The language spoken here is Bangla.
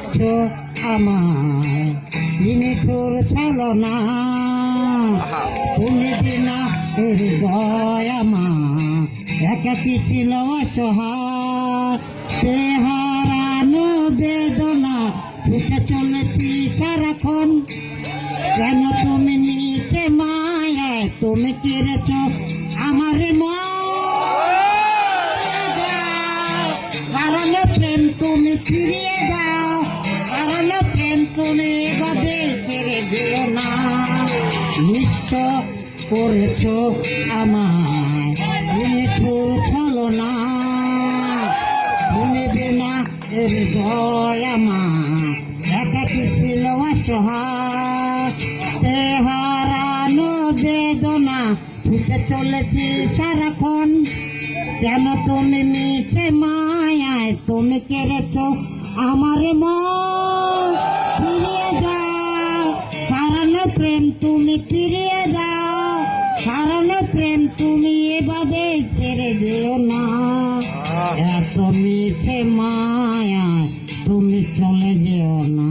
করেছো আমায় নিঠুর ছলনা, তুমি বিনা হৃদয় আমার একাকী ছিল অসহায়, হারানো বেদনা ছুটে চলেছি সারাক্ষণ। কেন তুমি নিচে মায়ায় তুমি কেড়েছ আমার হারানো প্রেম তুমি ফিরিয়ে দাও, হারানো প্রেম তুমি এভাবে ছেড়ে দিও না। নিঃস্ব করেছ আমায় নিঠুর ছলনা, তুমি বিনা হৃদয় আমার একাকী ছিল অসহায়, হারানো বেদনা ছুটে চলেছি সারাক্ষণ। কেন তুমি মিছে মায়ায় তুমি কেড়েছ আমার মন, ফিরিয়ে দাও হারানো প্রেম তুমি ফিরিয়ে দাও, হারানো প্রেম তুমি এভাবে ছেড়ে দিও না। এত মিছে মায়ায় তুমি চলে যেও না।